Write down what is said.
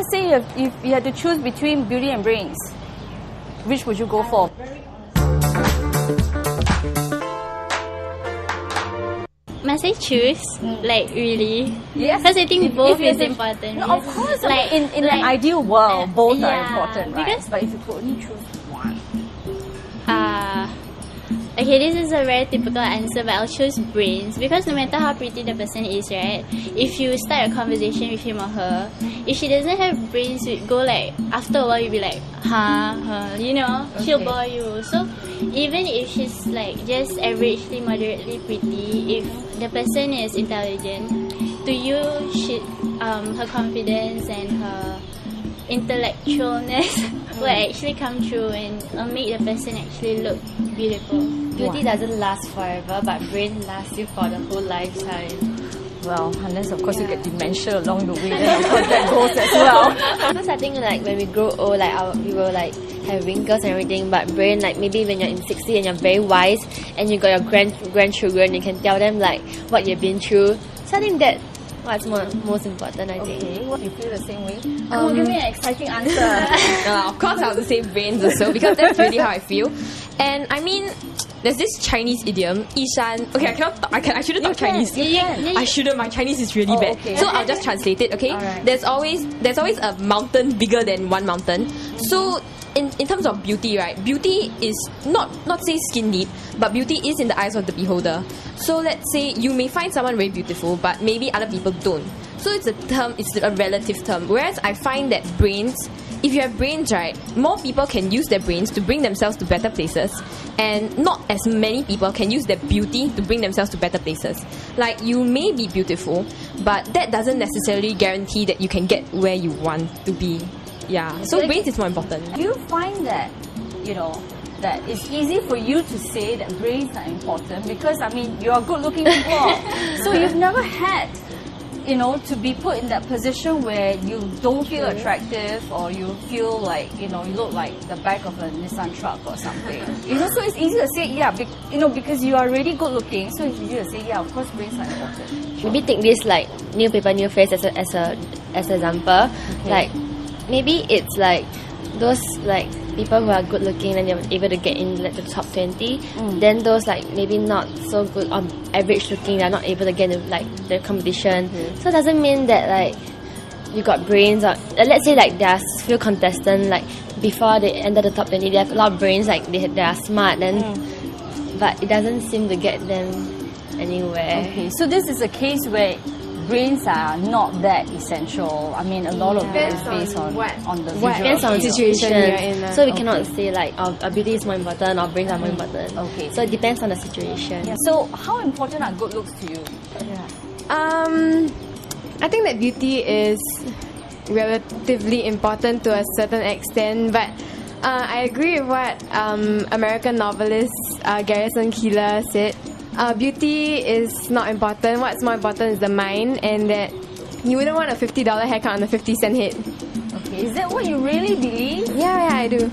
let's say if you had to choose between beauty and brains, which would you go for? Must I choose? Like, really? Yes. Because I think both is important. No, of course. Like, in an ideal world, both are important, right? But if you could only choose one. Okay, this is a very typical answer, but I'll choose brains. Because no matter how pretty the person is, right? If you start a conversation with him or her, if she doesn't have brains, you go like, after a while you'll be like, you know, she'll bore you. So, even if she's like just averagely, moderately pretty, if the person is intelligent, to you, her confidence and her intellectualness will actually come through and make the person actually look beautiful. Beauty doesn't last forever, but brain lasts you for the whole lifetime. Well, unless of course you get dementia along the way, then of course that goes as well. Because I think like when we grow old, like we will like have wrinkles and everything, but brain, like maybe when you're in 60 and you're very wise and you got your grandchildren, you can tell them like what you've been through. So I think that what's most important, I think. Okay, what, you feel the same way? Come on, give me an exciting answer. Of course I would say brains also, because that's really how I feel. And I mean, there's this Chinese idiom, Yishan. Okay, I shouldn't talk Chinese. I shouldn't. My Chinese is really bad. Okay. So I'll just translate it. Okay. Alright. There's always a mountain bigger than one mountain. So in terms of beauty, right? Beauty is not say skin deep, but beauty is in the eyes of the beholder. So let's say you may find someone very beautiful, but maybe other people don't. So it's a relative term. Whereas I find that brains, if you have brains, right, more people can use their brains to bring themselves to better places, and not as many people can use their beauty to bring themselves to better places. Like, you may be beautiful, but that doesn't necessarily guarantee that you can get where you want to be. Yeah, so brains is more important. Do you find that, that it's easy for you to say that brains are important? Because, I mean, you're good-looking people. So you've never had, to be put in that position where you don't feel attractive, or you feel like, you look like the back of a Nissan truck or something. So it's easy to say, because you are already good-looking, so it's easy to say, of course brains are important. Maybe take this like new paper, new face as an example. Okay. Like, maybe it's like those like people who are good looking and they're able to get in like the top 20, then those like maybe not so good or average looking, they're not able to get into like the competition. So it doesn't mean that like you got brains, or let's say like there's few contestants like before they enter the top 20 they have a lot of brains, like they are smart, but it doesn't seem to get them anywhere. Okay, so this is a case where brains are not that essential. I mean, a lot of it is based on the visual. Depends on the situation. So we cannot say like our beauty is more important or brains are more important. Okay. So it depends on the situation. Yeah. So how important are good looks to you? I think that beauty is relatively important to a certain extent, but I agree with what American novelist Garrison Keillor said. Beauty is not important. What's more important is the mind, and that you wouldn't want a $50 haircut on a 50-cent head. Okay, is that what you really believe? Yeah, I do.